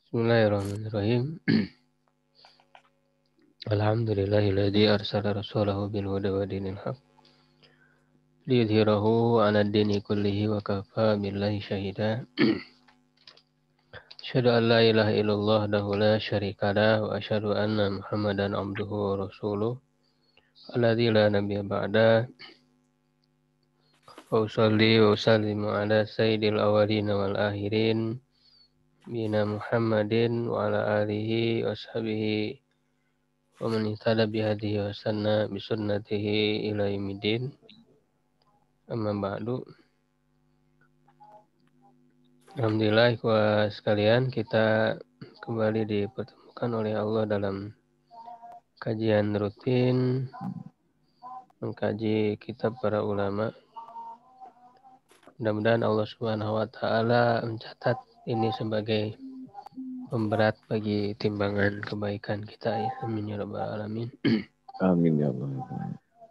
Bismillahirrahmanirrahim. Alhamdulillahilladzi arsala rasulahu bil huda wa dinil haq liyudhhirahu 'ala ad-dini kullihi wa kafa billahi syahida. Asyhadu an la ilaha illallah wahdahu la syarika lah wa asyhadu anna Muhammadan abduhu wa rasuluh alladzi la nabiyya ba'da. Wa usalli wa usallimu ala sayyidil awwalin wal akhirin bina Muhammadin wa ala alihi wa sahbihi wa man ihtada bihadihi wa sanna bi sunnatihi ila yaumiddin. Amma ba'du. Alhamdulillah ikhwah sekalian, kita kembali dipertemukan oleh Allah dalam kajian rutin mengkaji kitab para ulama. Mudah-mudahan Allah Subhanahu wa taala mencatat ini sebagai pemberat bagi timbangan kebaikan kita ya. Amin ya rabbal alamin. Amin ya Allah.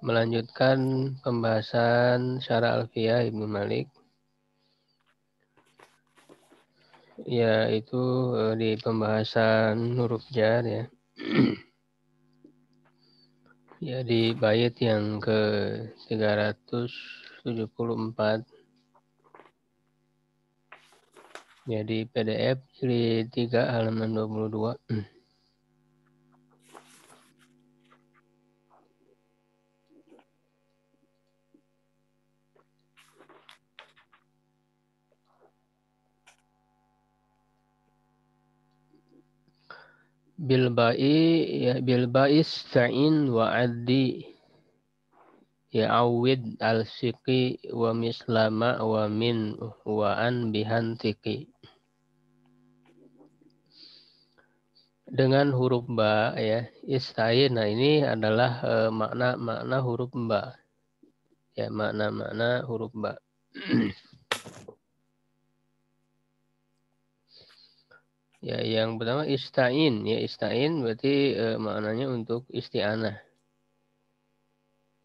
Melanjutkan pembahasan Syarah Alfiyah Ibnu Malik, yaitu di pembahasan huruf jar ya. Ya di bait yang ke 374 ya di PDF jilid 3 halaman 22. Bil ba'is ta'in wa addi ya awid al siqi wa mislama wa min wa an bihantiki. Dengan huruf ba ya istain. Nah ini adalah makna huruf ba ya, makna huruf ba. Ya yang pertama istain ya, istain berarti maknanya untuk isti'anah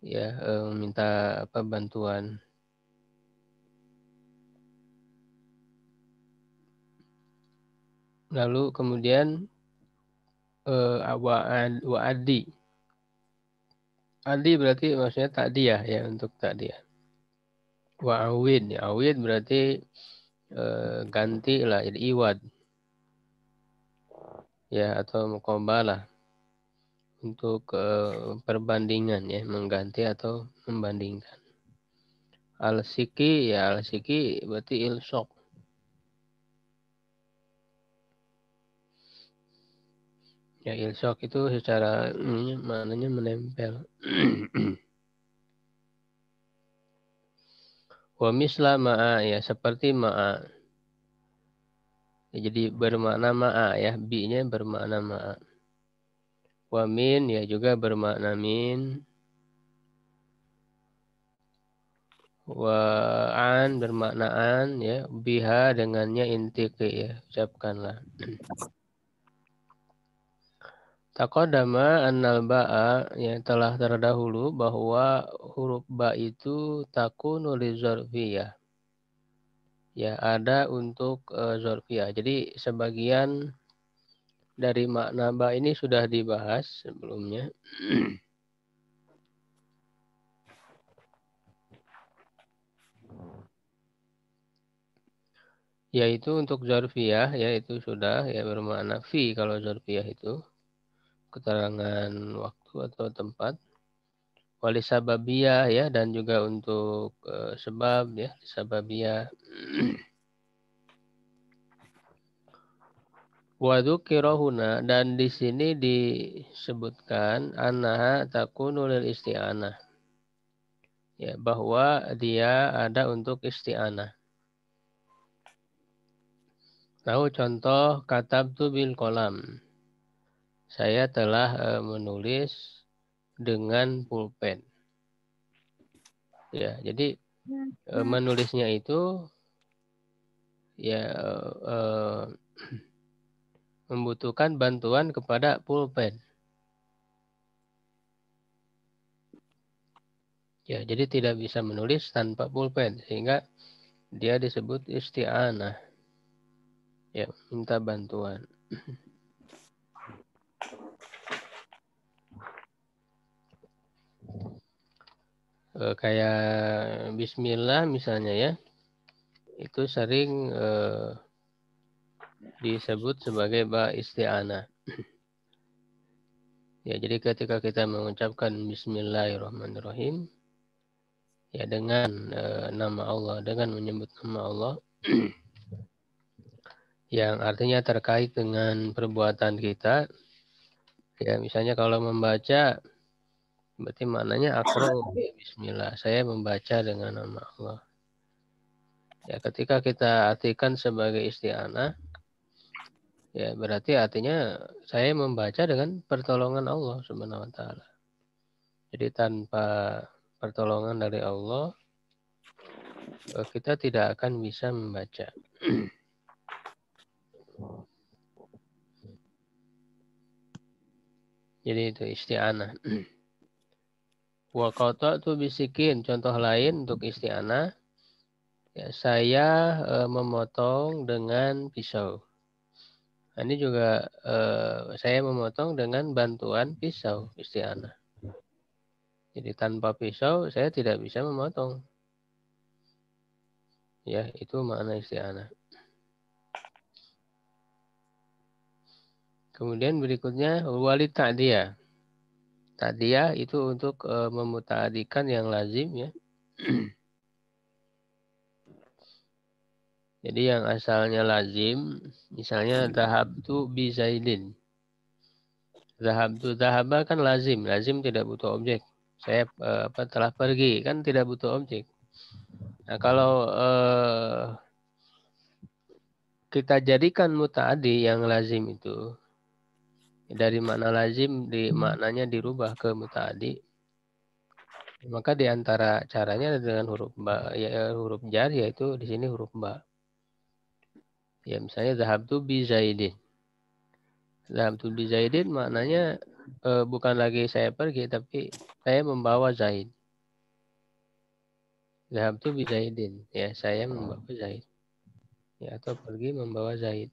ya, minta bantuan. Lalu kemudian wa addi. Addi berarti maksudnya takdiyah ya, untuk takdiyah. Wa awid ya, awid berarti ganti lah, iwad ya, atau muqabalah untuk perbandingan ya, mengganti atau membandingkan. Al-siki ya, al-siki berarti ilsok. Ya ilsok itu secara maknanya menempel. Wa misla ma'a ya, seperti ma'a. Ya, jadi bermakna ma'a ya, bi-nya bermakna ma'a. Wa min ya juga bermakna min. Wa an bermakna an ya, biha dengannya intiqi ya, ucapkanlah. Taqaddama annal ba'a yang telah terdahulu bahwa huruf ba itu takunu li zarfiyah. Ya, ada untuk zarfiyah. Jadi sebagian dari makna ba ini sudah dibahas sebelumnya. Yaitu untuk zarfiyah ya, itu sudah ya bermakna fi kalau zarfiyah itu keterangan waktu atau tempat. Wali sababiyah ya, dan juga untuk sebab ya, sababiyah. Wa dzukira huna, dan di sini disebutkan annaha takunu lil isti'anah. Ya, bahwa dia ada untuk isti'anah. Lalu contoh katabtu bil qalam. Saya telah menulis dengan pulpen. Ya, jadi menulisnya itu ya membutuhkan bantuan kepada pulpen. Ya, jadi tidak bisa menulis tanpa pulpen, sehingga dia disebut isti'anah. Ya, minta bantuan. Kayak bismillah misalnya ya, itu sering disebut sebagai ba isti'anah. Ya, jadi ketika kita mengucapkan bismillahirrahmanirrahim, ya dengan nama Allah, dengan menyebut nama Allah, yang artinya terkait dengan perbuatan kita, ya misalnya kalau membaca, berarti maknanya aqra'u bismillah. Saya membaca dengan nama Allah. Ya, ketika kita artikan sebagai isti'anah, ya berarti artinya saya membaca dengan pertolongan Allah Subhanahu wa taala. Jadi tanpa pertolongan dari Allah, kita tidak akan bisa membaca. Jadi itu isti'anah. Wa qata'tu bisikin, contoh lain untuk isti'anah, ya, saya memotong dengan pisau. Nah, ini juga saya memotong dengan bantuan pisau, isti'anah. Jadi tanpa pisau saya tidak bisa memotong. Ya, itu makna isti'anah. Kemudian berikutnya walid ta'diyah. Ta'diyah itu untuk memuta'adikan yang lazim ya. Jadi yang asalnya lazim, misalnya dhahabtu bi Zaidin. Dhahabtu, dhahaba kan lazim, lazim tidak butuh objek. Saya telah pergi, kan tidak butuh objek. Nah, kalau kita jadikan muta'adi yang lazim itu, dari makna lazim maknanya dirubah ke muta'adi, maka di antara caranya dengan huruf ba, ya, huruf jar, yaitu di sini huruf ba. Ya misalnya dhahabtu bi Zaidin. Dhahabtu bi Zaidin maknanya bukan lagi saya pergi, tapi saya membawa Zaid. Dhahabtu bi Zaidin. Ya, saya membawa Zaid. Ya, atau pergi membawa Zaid.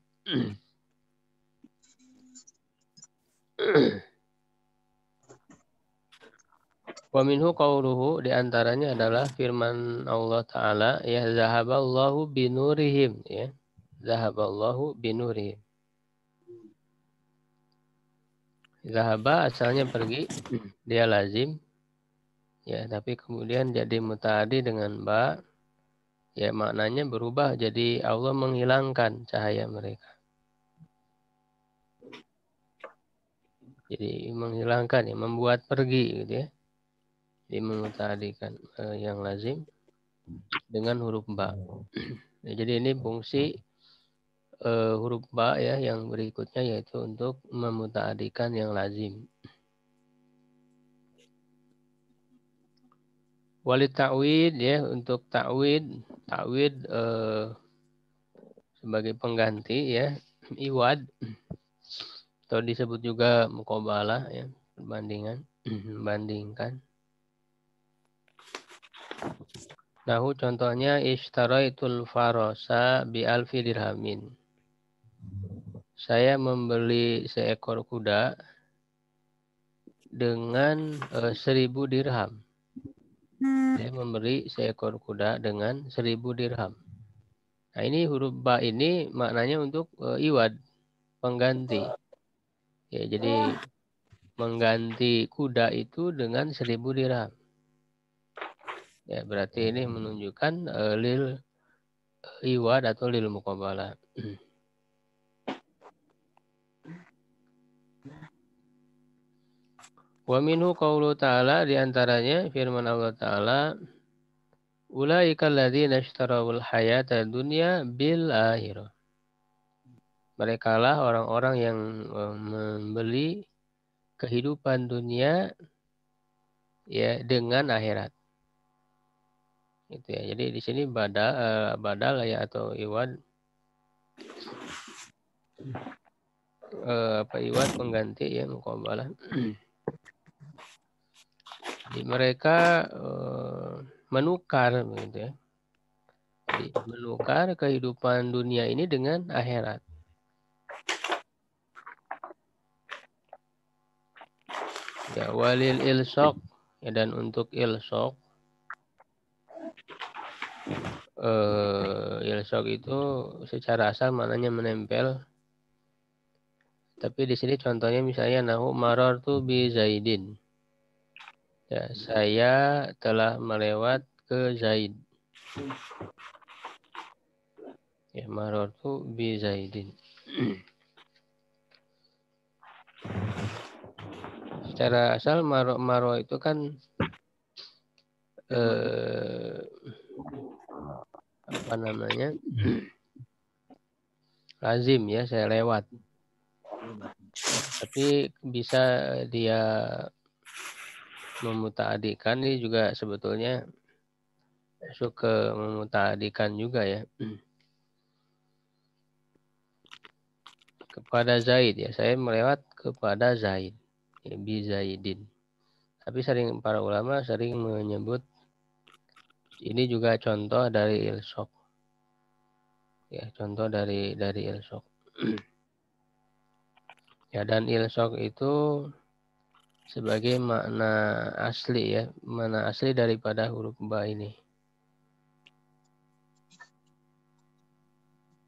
Wa minhu qawluhu, di antaranya adalah firman Allah Ta'ala, ya zahaballahu binurihim, ya. Zahaballahu binurihim. Zahaba asalnya pergi, dia lazim, ya, tapi kemudian jadi muta'adi dengan ba, ya maknanya berubah jadi Allah menghilangkan cahaya mereka. Jadi menghilangkan, ya, membuat pergi gitu ya. Jadi memuta'adikan yang lazim dengan huruf ba. Ya, jadi ini fungsi huruf ba ya yang berikutnya, yaitu untuk memuta'adikan yang lazim. Walid ta'wid ya, untuk ta'wid sebagai pengganti ya, iwad atau disebut juga muqabalah ya, perbandingan, membandingkan. Nahu contohnya ishtaraitul farosa bi alfi dirhamin. Saya membeli seekor kuda dengan 1.000 dirham. Saya memberi seekor kuda dengan 1.000 dirham. Nah, ini huruf ba ini maknanya untuk iwad, pengganti. Ya, jadi mengganti kuda itu dengan 1.000 dirham. Ya, berarti ini menunjukkan lil iwad atau lil muqabalah. Wa minhu qaulu ta'ala, di antaranya firman Allah Ta'ala, ulaika alladzina ishtarawul hayata dunya bil akhirah. Merekalah orang-orang yang membeli kehidupan dunia ya dengan akhirat. Gitu ya. Jadi di sini badal ya atau iwad iwad pengganti ya, muqabalah. Jadi mereka menukar gitu ya. Jadi menukar kehidupan dunia ini dengan akhirat. Ya, walil ilsok, ya, dan untuk ilsok, ilsok itu secara asal maknanya menempel. Tapi di sini contohnya misalnya nahu marartu bi Zaidin. Ya, saya telah melewat ke Zaid. Ya, marartu bi Zaidin. Secara asal maro itu kan apa namanya? Lazim ya, saya lewat. Tapi bisa dia memuta'adikan, ini juga sebetulnya masuk ke memuta'adikan juga ya. Kepada Zaid ya, saya melewat kepada Zaid. Ya, bi Zaidin. Tapi para ulama sering menyebut ini juga contoh dari ilsok. Ya, contoh dari ilsok. Ya, dan ilsok itu sebagai makna asli ya, makna asli daripada huruf ba ini.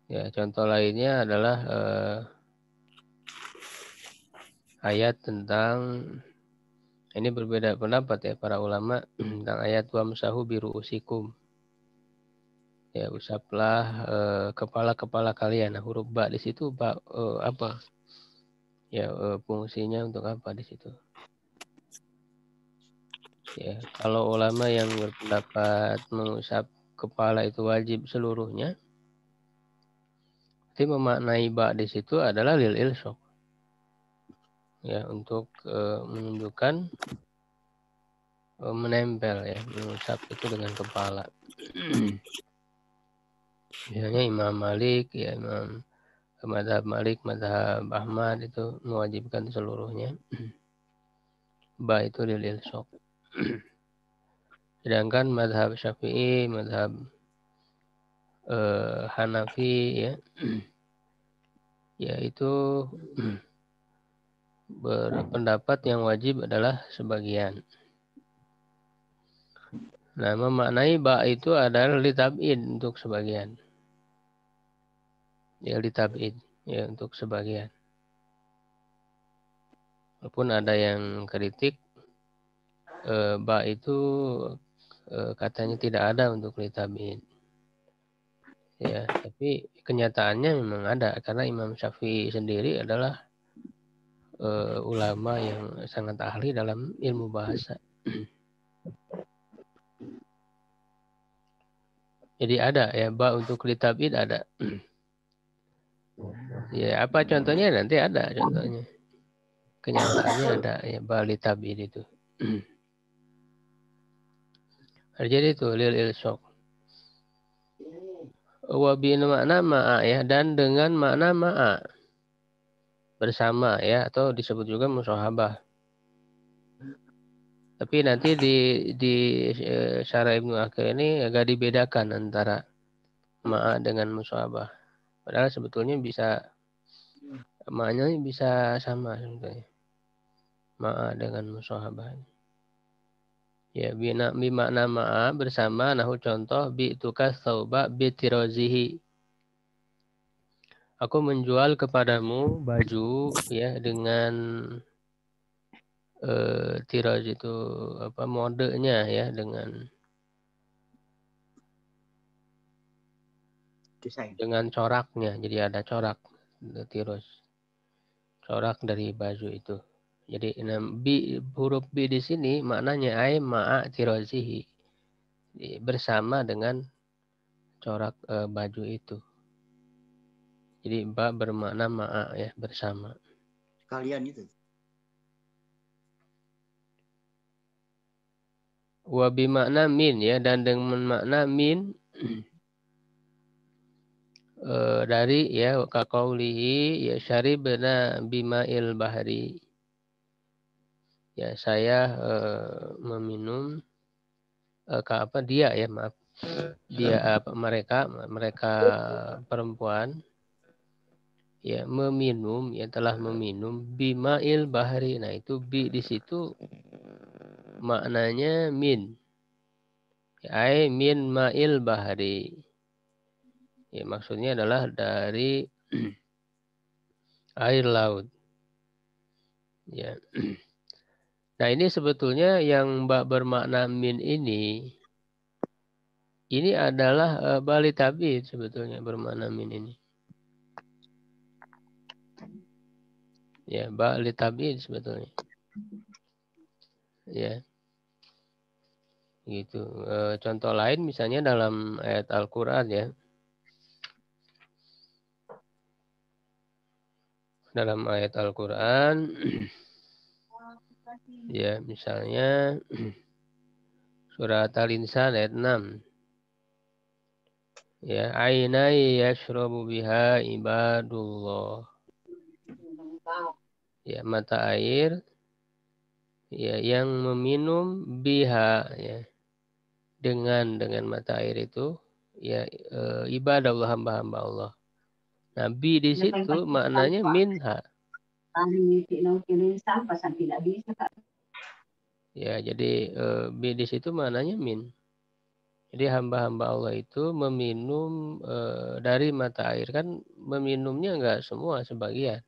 Ya, contoh lainnya adalah ayat tentang, ini berbeda pendapat ya para ulama tentang ayat wamsahu biruusikum. Ya, usaplah kepala-kepala kalian. Nah, huruf ba di situ ba apa? Ya, fungsinya untuk apa di situ? Ya, kalau ulama yang berpendapat mengusap kepala itu wajib seluruhnya, jadi memaknai ba di situ adalah lil ilsok. Ya, untuk menunjukkan menempel ya, mengusap itu dengan kepala. Misalnya Imam Malik ya, Imam Madzhab Malik, Madzhab Ahmad itu mewajibkan seluruhnya. Ba itu lil ilsok. Sedangkan Madzhab Syafi'i, Madzhab Hanafi ya, yaitu berpendapat yang wajib adalah sebagian. Nah, memaknai ba itu adalah litab'id untuk sebagian. Ya, litab'id ya untuk sebagian. Walaupun ada yang kritik ba itu katanya tidak ada untuk litab'id. Ya, tapi kenyataannya memang ada karena Imam Syafi'i sendiri adalah ulama yang sangat ahli dalam ilmu bahasa. Jadi ada ya ba untuk litab'id ada. Ya, apa contohnya nanti ada contohnya. Kenyataannya ada ya ba litab'id itu. Jadi itu lil ilsok. Wa bi makna ma'a ya, dan dengan makna ma'a bersama ya, atau disebut juga musyahabah. Tapi nanti di syarah Ibnu Aqil ini agak dibedakan antara ma'a dengan musyahabah. Padahal sebetulnya bisa maknanya bisa sama sebetulnya. Ma'a dengan musyahabah. Ya, bi makna ma'a bersama, nahu contoh bi tukas sauba bi tirozihi. Aku menjual kepadamu baju ya dengan tiroz itu apa modenya ya, dengan coraknya. Jadi ada corak tiroz. Corak dari baju itu. Jadi huruf B di sini maknanya ai ma'a tirozihi. Bersama dengan corak baju itu. Jadi ba bermakna ma'a ya, bersama. Kalian itu. Wa bimakna min ya, dan dengan makna min dari ya kaqaulihi ya syaribna bima'il bahri. Ya, saya meminum dia ya, maaf. Dia mereka perempuan ya meminum, ya telah meminum bima'il bahri. Nah, itu bi di situ maknanya min. Ai min ma'il bahri. Ya, maksudnya adalah dari air laut. Ya. Nah, ini sebetulnya yang bermakna min ini adalah bali tabid sebetulnya bermakna min ini. Ya, bali tabid sebetulnya. Ya, gitu. Contoh lain misalnya dalam ayat Al-Qur'an ya. Dalam ayat Al-Qur'an ya, misalnya surat Al-Insan ayat 6. Ya, ainai yashrabu biha ibadullah. Ya, mata air ya yang meminum biha ya dengan mata air itu ya ibadah Allah, hamba-hamba Allah. Nabi di situ maknanya minha. Ya, jadi bi di situ maknanya min. Jadi hamba-hamba Allah itu meminum dari mata air, kan meminumnya enggak semua, sebagian.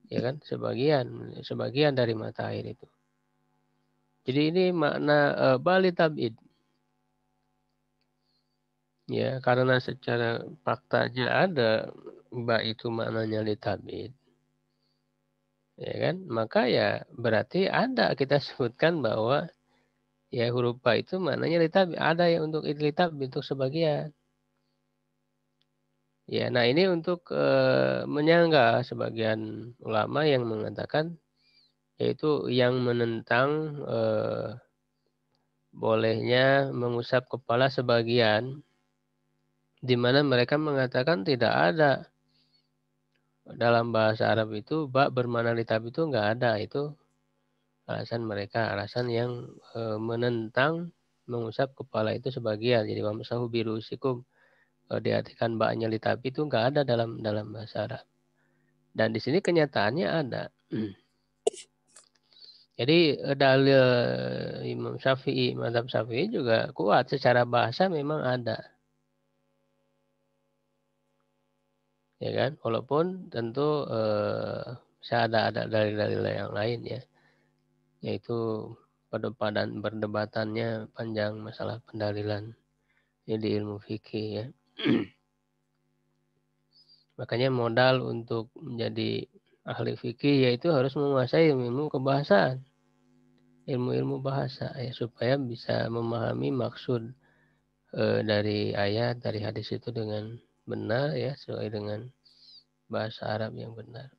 Ya kan, sebagian dari mata air itu. Jadi ini makna bali tabid. Ya, karena secara faktanya ada ba itu maknanya litabid. Ya kan? Maka ya berarti ada kita sebutkan bahwa ya huruf ba itu maknanya litabid. Ada yang untuk litabid untuk sebagian. Ya, nah ini untuk menyanggah sebagian ulama yang mengatakan yaitu yang menentang bolehnya mengusap kepala sebagian, di mana mereka mengatakan tidak ada dalam bahasa Arab itu ba bermakna litab itu enggak ada. Itu alasan mereka, alasan yang menentang mengusap kepala itu sebagian. Jadi wamsahu birusikum diartikan baknya litab itu enggak ada dalam bahasa Arab. Dan di sini kenyataannya ada. Jadi dalil Imam Syafi'i, mazhab Syafi'i juga kuat secara bahasa memang ada. Ya kan? Walaupun tentu bisa ada dalil-dalil yang lain ya. Yaitu perdebatannya panjang masalah pendalilan ya, di ilmu fikih ya. Makanya modal untuk menjadi ahli fikih yaitu harus menguasai ilmu kebahasaan, ilmu-ilmu bahasa ya, supaya bisa memahami maksud dari ayat, dari hadis itu dengan benar ya, sesuai dengan bahasa Arab yang benar.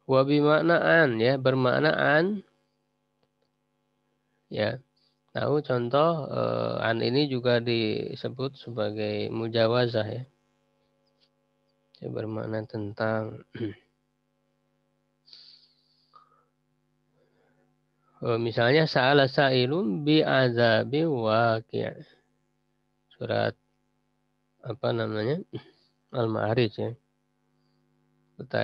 Wa bimaknaan ya, bermaknaan ya. Tahu contoh an ini juga disebut sebagai mujawazah ya. Ya, bermakna tentang misalnya sa'ala sa'ilun bi azabi waqi'. Surat apa namanya? Al-Ma'arij ya.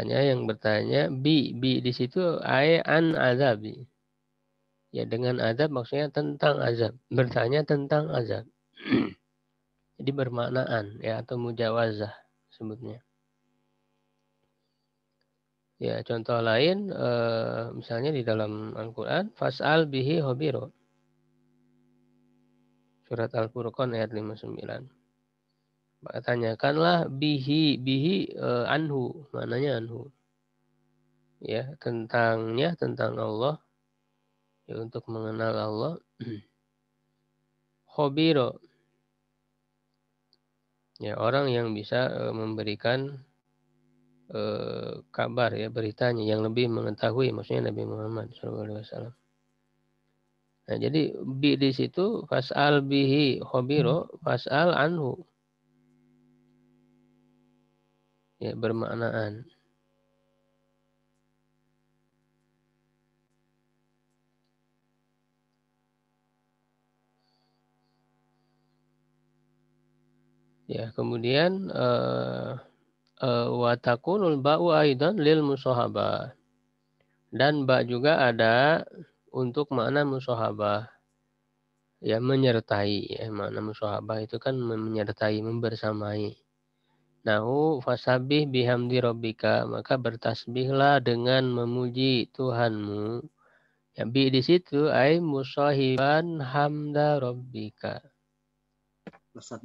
Yang bertanya bi di situ ai an azabi. Ya, dengan azab maksudnya tentang azab. Bertanya tentang azab. Jadi bermaknaan ya, atau mujawazah sebutnya. Ya, contoh lain misalnya di dalam Al-Qur'an fas'al bihi khabiro. Surat Al-Furqan ayat 59. Maka tanyakanlah bihi anhu, maknanya anhu. Ya, tentang Allah, ya, untuk mengenal Allah. Khabiro. Ya, orang yang bisa memberikan kabar ya, beritanya, yang lebih mengetahui, maksudnya Nabi Muhammad SAW. Nah, jadi bi di situ fas'al bihi khabiro, fas'al anhu. Ya, bermaknaan. Ya, kemudian wa takunul ba'u aidan lil musahabah. Dan ba juga ada untuk makna musahabah. Ya, menyertai. Ya, makna musahabah itu kan menyertai, membersamai. Nahu fasabih bihamdi rabbika, maka bertasbihlah dengan memuji Tuhanmu. Ya, bi di situ ay musahiban hamda rabbika.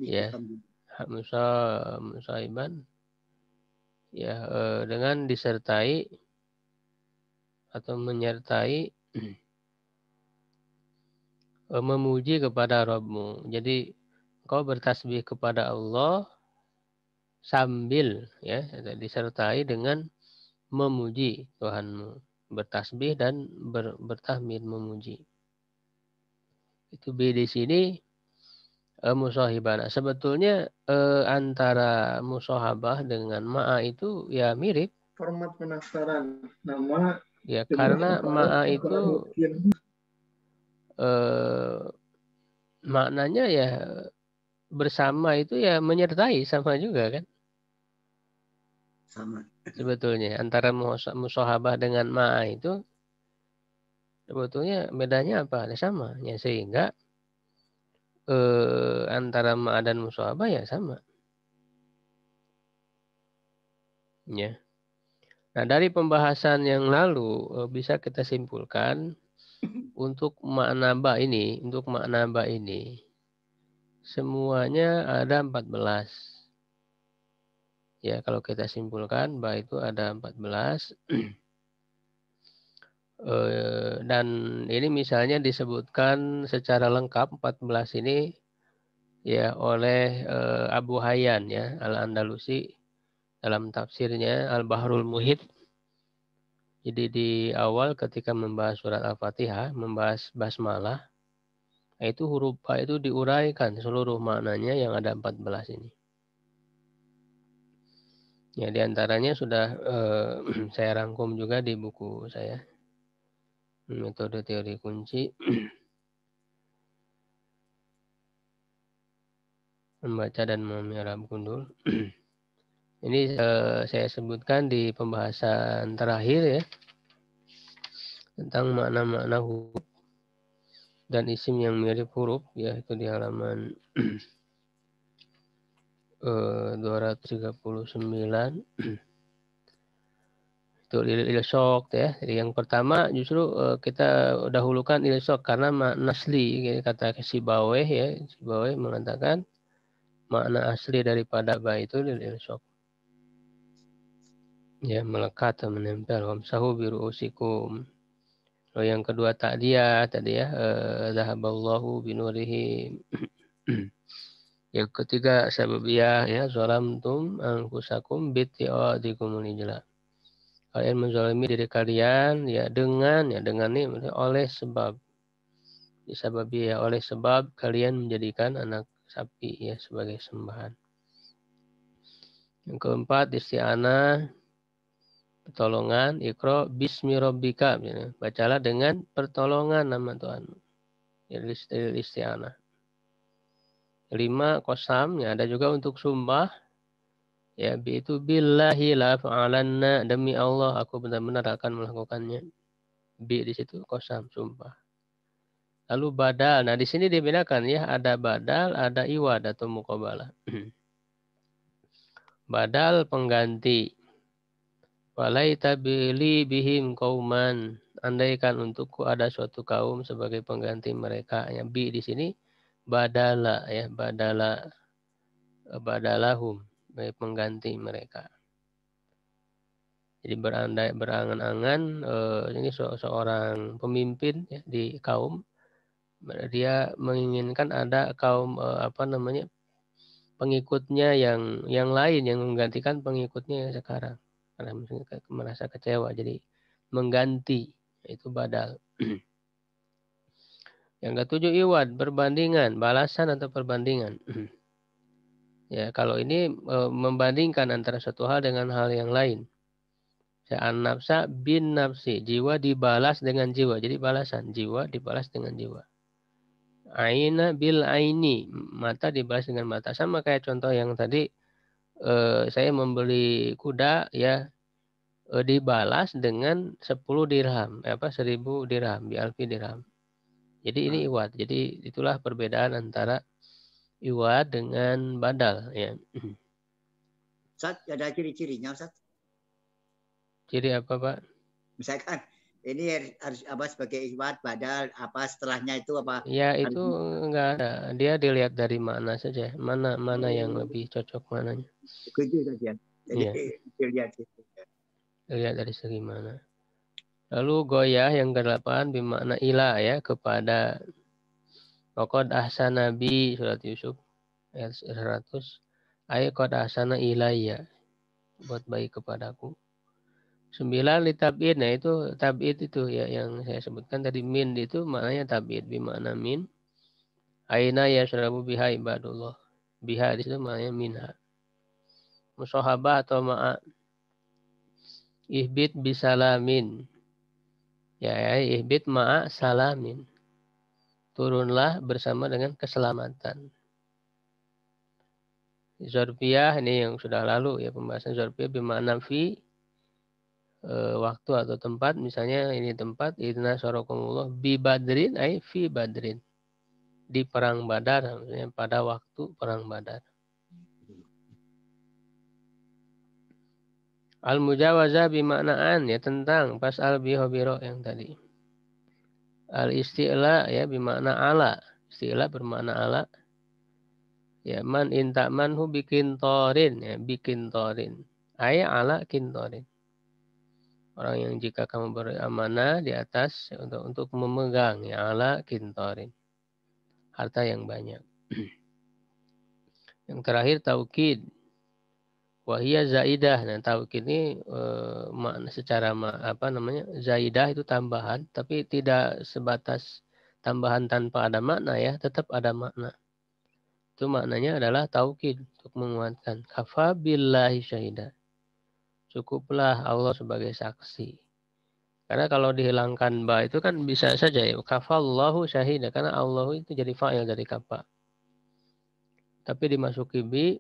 Ya, musahiban ya dengan disertai atau menyertai memuji kepada Rabbmu. Jadi kau bertasbih kepada Allah sambil ya disertai dengan memuji Tuhanmu. Bertasbih dan bertahmid memuji. Itu B di sini musahibana. Sebetulnya antara musahabah dengan ma'a itu ya mirip. Format pendaftaran nama. Ya karena ma'a itu maknanya ya bersama itu ya menyertai sama juga kan. Sama. Sebetulnya antara musahabah dengan ma'a itu sebetulnya bedanya apa? Sama ya sehingga antara ma'a dan musahabah ya sama. Ya. Nah, dari pembahasan yang lalu bisa kita simpulkan untuk makna ba ini, semuanya ada 14. Ya, kalau kita simpulkan ba itu ada 14. Dan ini misalnya disebutkan secara lengkap 14 ini ya oleh Abu Hayyan ya Al-Andalusi dalam tafsirnya Al-Bahrul Muhit. Jadi di awal ketika membahas surat Al-Fatihah, membahas basmalah, itu huruf ba itu diuraikan seluruh maknanya yang ada 14 ini. Ya diantaranya sudah saya rangkum juga di buku saya. Metode teori kunci. Membaca dan memahami Arab gundul. Ini saya sebutkan di pembahasan terakhir ya. Tentang makna-makna huruf dan isim yang mirip huruf. Ya itu di halaman 239. Itu ilsok ya. Jadi yang pertama justru kita dahulukan ilsok karena makna asli. Kata Sibaweh ya. Sibaweh mengatakan makna asli daripada ba itu ilsok. Ya melekat atau menempel. Wamsahu biru'usikum. Lalu yang kedua ta'diyah tadi ya. Zahaballahu binurihi. Yang ketiga sababiyah ya. Zalamtum anfusakum bitti'adikumul ijla. Kalian menzalimi diri kalian ya dengan ini oleh sebab. Disababiyah oleh sebab kalian menjadikan anak sapi ya sebagai sembahan. Yang keempat isti'anah pertolongan, ikro bismi rabbika. Bacalah dengan pertolongan nama Tuhan. Isti'anah. 5 qasam, ya ada juga untuk sumpah. Ya, itu billahi la fa'alanna, demi Allah aku benar-benar akan melakukannya. Bi di situ qasam, sumpah. Lalu badal. Nah, di sini dibedakan ya, ada badal, ada iwad atau muqabalah. Badal pengganti. Walaita bili bihim kauman. Andaikan untukku ada suatu kaum sebagai pengganti mereka. Yang bi di sini badala ya, badalahum sebagai pengganti mereka. Jadi berangan-angan ini seorang pemimpin ya, di kaum. Dia menginginkan ada kaum pengikutnya yang lain yang menggantikan pengikutnya yang sekarang. Karena merasa kecewa jadi mengganti itu badal. Yang ketujuh iwad perbandingan, balasan atau perbandingan. Ya kalau ini membandingkan antara satu hal dengan hal yang lain. An nafsa bin nafsi, jiwa dibalas dengan jiwa. Jadi balasan jiwa dibalas dengan jiwa. Aina bil aini, mata dibalas dengan mata. Sama kayak contoh yang tadi, saya membeli kuda ya, dibalas dengan 10 dirham, 1000 dirham, bi-alfi dirham. Jadi ini iwad. Jadi itulah perbedaan antara iwad dengan badal ya. Ustaz, ada ciri-cirinya Ustaz? Ciri apa Pak? Misalkan ini harus apa sebagai iwad, badal, apa setelahnya itu apa? Ya itu enggak ada. Dia dilihat dari mana saja. Mana yang lebih cocok mananya. Begitu saja. Jadi Iya. dilihat itu. Dilihat dari segi mana. Lalu goyah yang ke-8 bermakna ila ya, kepada. Waqad ahsana bi, surat Yusuf ayat 100. Ay qad ahsana ilayya, buat baik kepadaku. 9 li tab'id. Nah itu tab'id itu ya yang saya sebutkan tadi, min itu maknanya tab'id bermakna min. Aina yashrabu biha ibadullah. Biha di situ maknanya minha. Musahabah atau ma'a. Ihbit bisalamin. Ya, ihbit ma'a salamin. Turunlah bersama dengan keselamatan. Zorfiyah ini yang sudah lalu ya, pembahasan zorfiyah bermakna fi, waktu atau tempat. Misalnya ini tempat, inna syarakumullah bi badrin ay fi badrin. Di perang Badar, maksudnya pada waktu perang Badar. Al-mujawazah bimaknaan ya, tentang pas al-bihobiro yang tadi. Al-isti'la ya bimakna ala. Isti'la bermakna ala. Ya, man inta manhu bikin torin ya, bikin torin. Ay ala kintorin. Orang yang jika kamu beramanah di atas ya, untuk memegang ya, ala kintorin. Harta yang banyak. Yang terakhir taukid. Wahia zaidah. Nah, taukid ini makna secara zaidah itu tambahan, tapi tidak sebatas tambahan tanpa ada makna ya, tetap ada makna. Itu maknanya adalah taukid, untuk menguatkan. Kafa billahi syahida. Cukuplah Allah sebagai saksi. Karena kalau dihilangkan ba itu kan bisa saja ya, kafallahu syahida, karena Allah itu jadi fa'il dari kafa. Tapi dimasuki bi,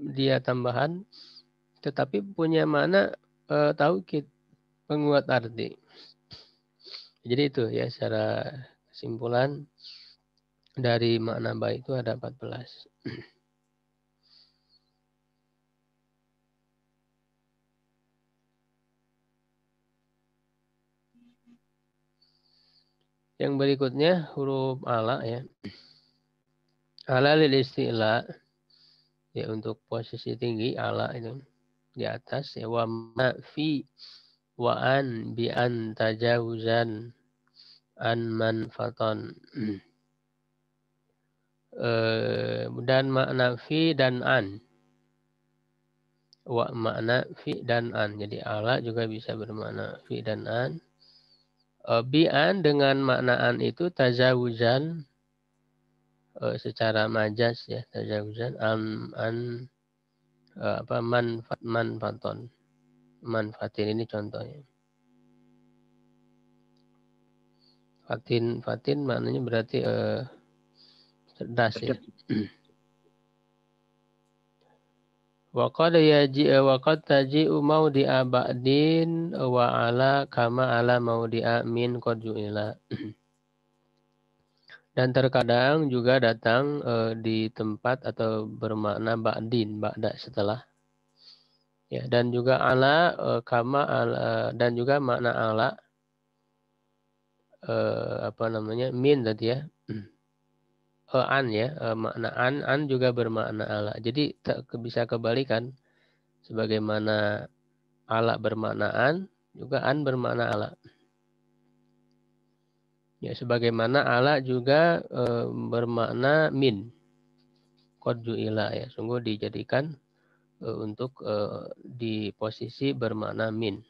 dia tambahan, tetapi punya makna taukid, penguat arti. Jadi itu ya secara kesimpulan dari makna ba itu ada 14. Yang berikutnya huruf ala ya. Ala lil isti'la ya, untuk posisi tinggi ala itu di atas ya, wa ma fi wa an bi an tajawuzan an manfaton. Dan makna fi dan an. Wa makna fi dan an. Jadi ala juga bisa bermakna fi dan an. Bi an dengan maknaan itu tajawuzan secara majas ya, tajawuzan manfaton. Manfatin ini contohnya. Fatin maknanya berarti cerdas ya. Waqad taji'u maudi'a ba'din wa ala kama ala maudi'a min qad ju'ila. Dan terkadang juga datang di tempat atau bermakna ba'din, ba'da setelah. Ya, dan juga ala kama ala, dan juga makna ala min tadi ya. An ya, makna an juga bermakna ala. Jadi bisa kebalikan, sebagaimana ala bermakna an, juga an bermakna ala. Ya, sebagaimana ala juga bermakna min. Qad ju'ila ya, sungguh dijadikan untuk di posisi bermakna min.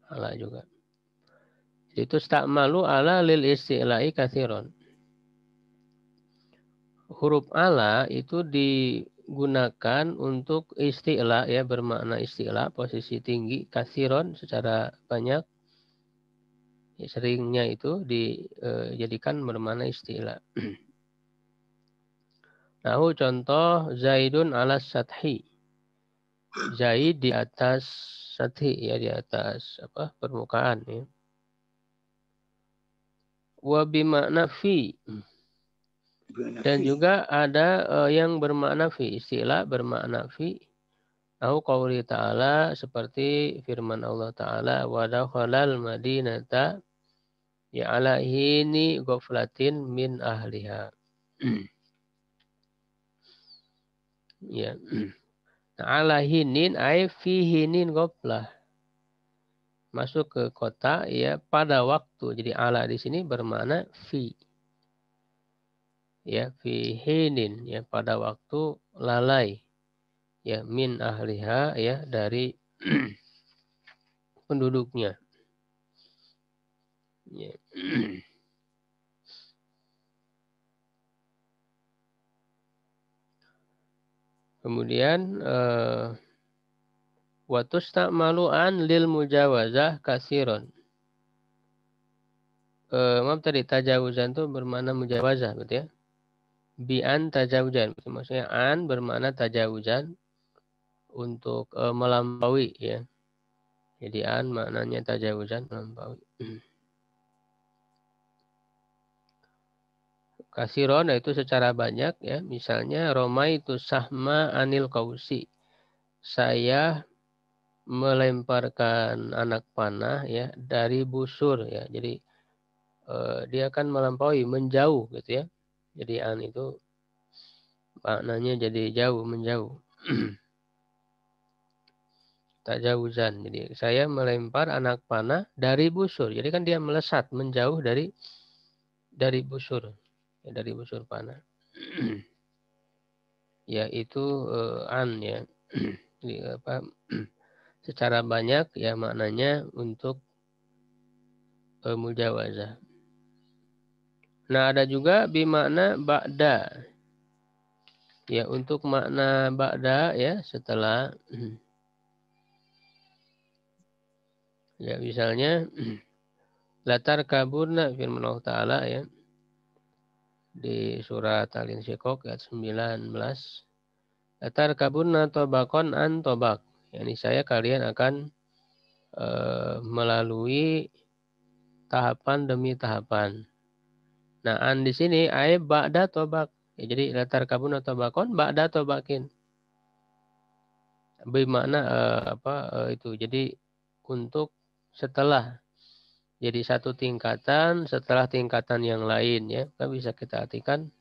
Ala juga. Itu stakmalu ala lil isti'la'i katsiron. Huruf ala itu digunakan untuk isti'la ya, bermakna isti'la, posisi tinggi, katsiron secara banyak. Ya, seringnya itu dijadikan bermakna isti'la. Nahu contoh Zaidun ala sathi. Zaid di atas sathi, ya di atas apa permukaan ya. Wa bimakna fi. Dan juga ada yang bermakna fi, istilah bermakna fi. Au qauli ta'ala seperti firman Allah Ta'ala wa dakhalal madinata ya ala hini ghaflatin min ahliha. Ya. Ala hinin ay fi hinin ghaflah. Masuk ke kota ya pada waktu. Jadi ala di sini bermakna fi. Ya fi hinin ya pada waktu lalai. Ya min ahliha ya dari penduduknya. Ya. Kemudian wa tusta'malu'an lil mujawazah kasiron. Maaf tadi tajawuzan itu bermakna mujawazah betul ya. Bi'an tajawuzan. Maksudnya an bermakna tajawuzan untuk melampaui ya. Jadi an maknanya tajawuzan melampaui. Kasiron itu secara banyak ya. Misalnya Roma itu sahma anil kausi. Saya melemparkan anak panah ya dari busur ya. Jadi dia akan melampaui menjauh gitu ya. Jadi an itu maknanya jadi jauh menjauh. Tajawuzan. Jadi saya melempar anak panah dari busur. Jadi kan dia melesat menjauh dari busur. Ya, dari busur panah. Ya itu an ya. Jadi, apa secara banyak ya maknanya untuk mujawazah. Nah, ada juga bimakna ba'da. Ya, untuk makna ba'da ya setelah ya misalnya latar kaburna firman Allah Ta'ala ya di surat Al-Insyiqaq ayat 19. Latar kaburna tobakon an tobak. Yani saya kalian akan melalui tahapan demi tahapan. Nah, an di sini ay ba'da tobak. Ya, jadi latar kaburna tobakon ba'da tobakin. Bermakna itu. Jadi untuk setelah. Jadi satu tingkatan setelah tingkatan yang lain ya. Kan bisa kita artikan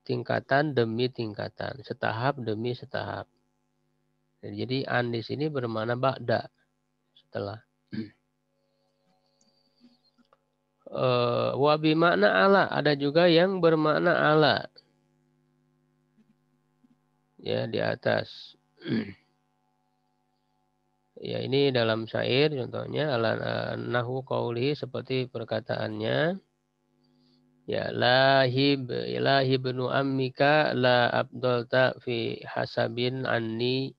tingkatan demi tingkatan, setahap demi setahap. Jadi an di sini bermakna ba'da, setelah. Wa bimakna ala, ada juga yang bermakna ala. Ya, di atas. Ya, ini dalam syair contohnya ala nahu qauli seperti perkataannya. Ya, lahibnu ammika la abdalta fi hasabin anni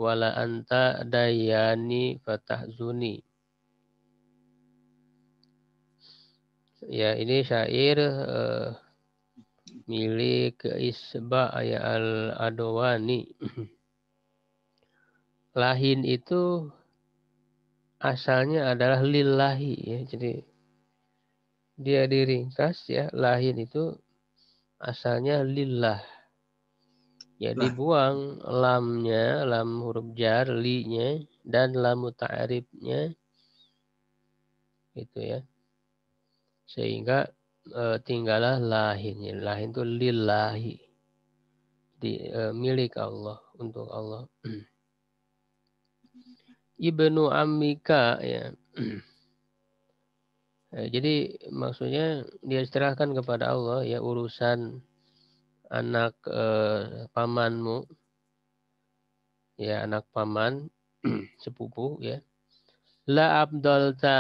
wala anta dayani fatahzuni. Ya, ini syair milik Isba al-Adwani. Lahin itu asalnya adalah lillahi ya. Jadi dia diringkas ya, lahin itu asalnya lillah. Ya, dibuang lamnya, lam huruf jar, li-nya dan lam muta'aribnya itu ya. Sehingga tinggallah lahin. Lahin itu lillahi. Milik Allah, untuk Allah. Ibnu Ammika ya. Jadi maksudnya dia serahkan kepada Allah ya urusan anak pamanmu. Ya, anak paman sepupu ya. La abdalta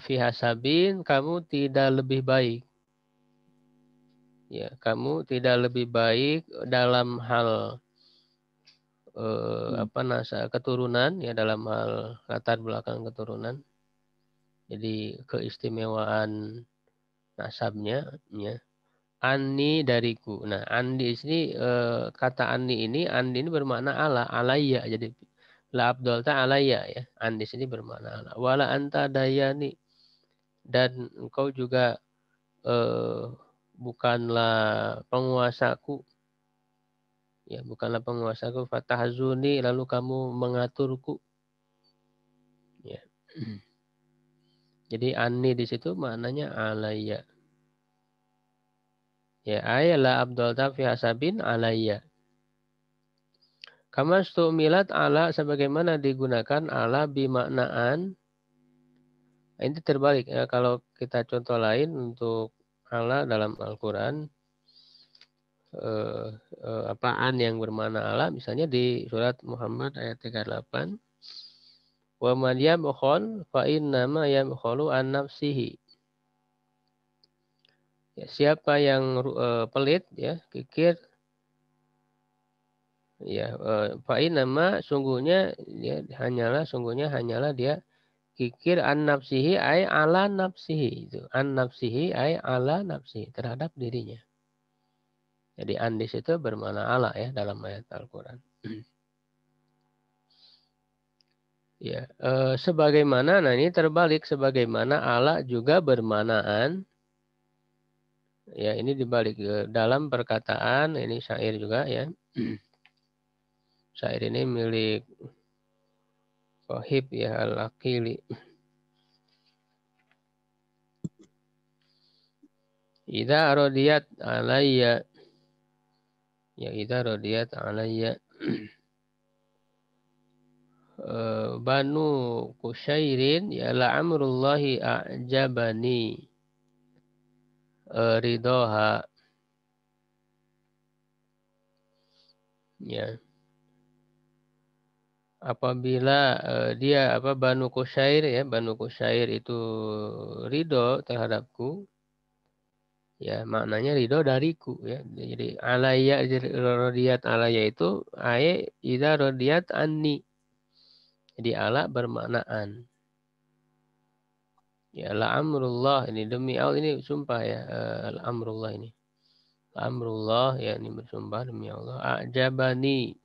fi hasabin, kamu tidak lebih baik. Ya, kamu tidak lebih baik dalam hal keturunan ya, dalam hal latar belakang keturunan. Jadi keistimewaan nasabnya ya. Anni dariku. Nah, andi di sini kata anni ini bermakna ala, alayya. Jadi la abdalta alayya ya. Andi di sini bermakna ala. Wala anta dayani, dan engkau juga bukanlah penguasaku. Ya, bukanlah penguasaku. Fatahzuni, lalu kamu mengaturku. Ya. Jadi anni di situ maknanya alayya. Ya, ayalah abdul fi hasabin alayya. Kama stumilat ala, sebagaimana digunakan ala bimaknaan. Ini terbalik ya, kalau kita contoh lain untuk ala dalam Al-Qur'an, apaan yang bermakna ala, misalnya di surat Muhammad ayat 38. Wa man yabkhal fa innama yabkhalu an nafsihi. Ya, siapa yang pelit ya, kikir ya, fa innama sungguhnya ya, hanyalah dia kikir an nafsihi ay ala nafsihi, itu an nafsihi ay ala nafsihi, terhadap dirinya. Jadi an di situ bermakna ala ya dalam ayat Al-Qur'an. Ya, sebagaimana, nah ini terbalik, sebagaimana ala juga bermanaan. Ya, ini dibalik dalam perkataan, ini syair juga ya. Syair ini milik Wahib ya Al-Aqili. Idza radiyat alayya, ya idza radiyat alayya Banu Qusyairin ya la'amrullahi a'jabani ridoha. Ya, apabila dia Banu Qusyair ya, Banu Qusyair itu ridho terhadapku, ya maknanya ridho dariku ya. Jadi alayya, radiyat alayya itu ay idza radiyat anni. Jadi ala bermaknaan. Ya la'amrullah, ini demi Allah, ini sumpah ya, amrullah ini. Amrullah ya, ini bersumpah demi Allah. A'jabani,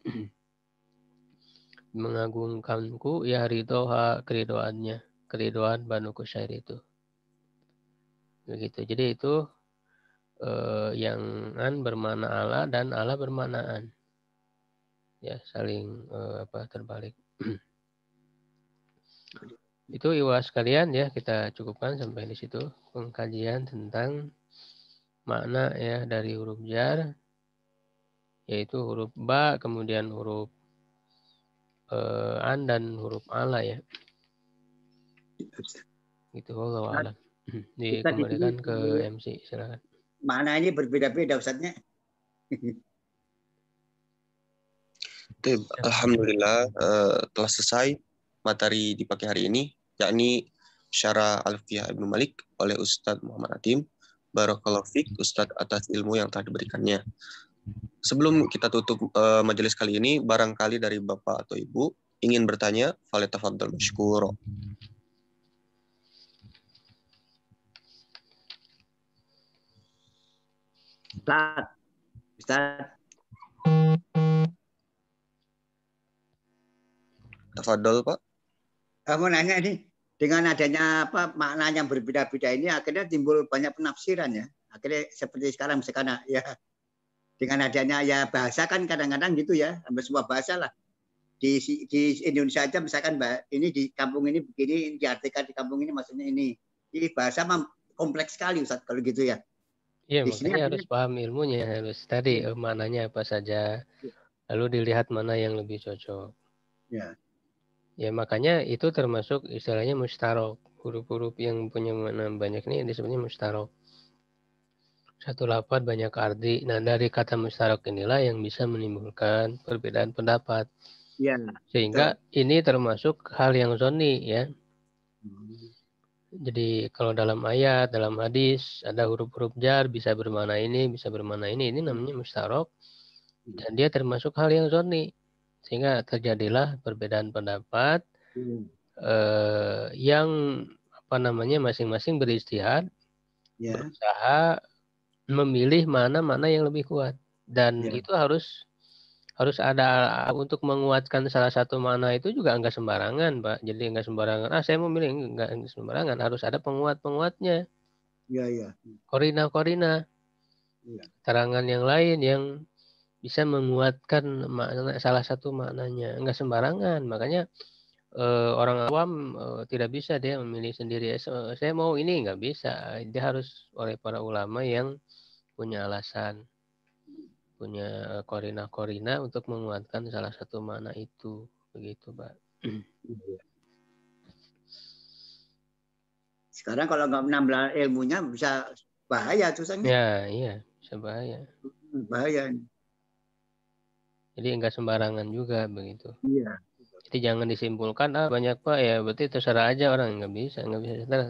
mengagumkanku ya ridhoha, keridoannya, keridoan Banu Qusyair itu. Begitu. Jadi itu yang an bermakna ala dan ala bermaknaan. Ya, saling terbalik. Itu iwa sekalian ya, kita cukupkan sampai di situ pengkajian tentang makna ya dari huruf jar, yaitu huruf ba, kemudian huruf an dan huruf ala ya. Itu wallahu a'lam. Dikembalikan ke MC, silakan. Makna ini berbeda-beda Ustaznya. Alhamdulillah telah selesai materi di pagi hari ini, yakni Syarah Alfiyah Ibnu Malik oleh Ustadz Muhammad Atim. Barakallahu fiik Ustadz atas ilmu yang telah diberikannya. Sebelum kita tutup majelis kali ini, barangkali dari Bapak atau Ibu ingin bertanya, falyatafaddal masykur. Ustaz. Tafadhol, Pak. Kamu nanya ini, dengan adanya makna yang berbeda-beda ini akhirnya timbul banyak penafsiran ya. Akhirnya seperti sekarang misalkan ya, dengan adanya ya bahasa kan kadang-kadang gitu ya, hampir semua bahasa lah. Di Indonesia aja misalkan ini di kampung ini begini, diartikan di kampung ini maksudnya ini. Jadi bahasa kompleks sekali Ustaz kalau gitu ya. Iya, makanya harus paham ilmunya, harus tadi maknanya apa saja, lalu dilihat mana yang lebih cocok. Ya. Ya, makanya itu termasuk istilahnya mustarok. Huruf-huruf yang punya makna banyak ini disebutnya mustarok. Satu lafaz banyak arti. Nah, dari kata mustarok inilah yang bisa menimbulkan perbedaan pendapat. Ya. Sehingga ini termasuk hal yang zonni ya. Jadi kalau dalam ayat, dalam hadis ada huruf-huruf jar bisa bermakna ini, bisa bermakna ini namanya mustarok. Dan dia termasuk hal yang zonni. Sehingga terjadilah perbedaan pendapat yang masing-masing beristihad, berusaha memilih mana yang lebih kuat. Dan Ya. itu harus ada untuk menguatkan salah satu makna itu juga enggak sembarangan, Pak. Jadi enggak sembarangan, saya mau milih, enggak sembarangan, harus ada penguat-penguatnya. Iya. Korina. Iya. Keterangan yang lain yang bisa menguatkan makna salah satu maknanya. Enggak sembarangan. Makanya orang awam tidak bisa dia memilih sendiri. Saya mau ini, enggak bisa. Dia harus oleh para ulama yang punya alasan, punya korina untuk menguatkan salah satu makna itu. Begitu, Pak. Sekarang kalau nggak menambah ilmunya bisa bahaya susahnya. Ya, iya, bisa bahaya. Bahaya. Jadi enggak sembarangan juga begitu. Iya. Jadi jangan disimpulkan banyak Pak ya berarti terserah aja orang, nggak bisa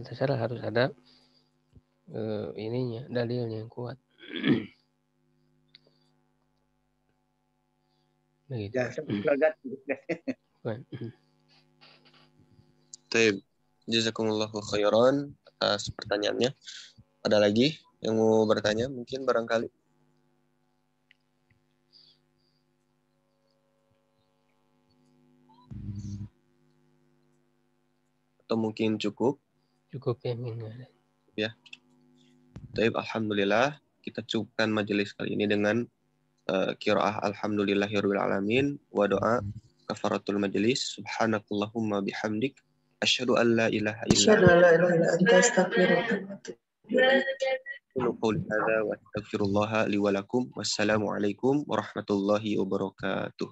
terserah harus ada ininya dalilnya yang kuat. Begitu. Ya, Baik, jazakumullahu khairan atas pertanyaannya. Ada lagi yang mau bertanya mungkin barangkali? Atau mungkin cukup? Cukup ya, Min. Ya. Baik, alhamdulillah kita cukupkan majelis kali ini dengan qiraah alhamdulillahirabbil alamin wa doa kafaratul majelis. Subhanakallahumma bihamdik asyhadu an la ilaha illa anta astaghfiruka wa atubu ilaik. Wassalamualaikum warahmatullahi wabarakatuh.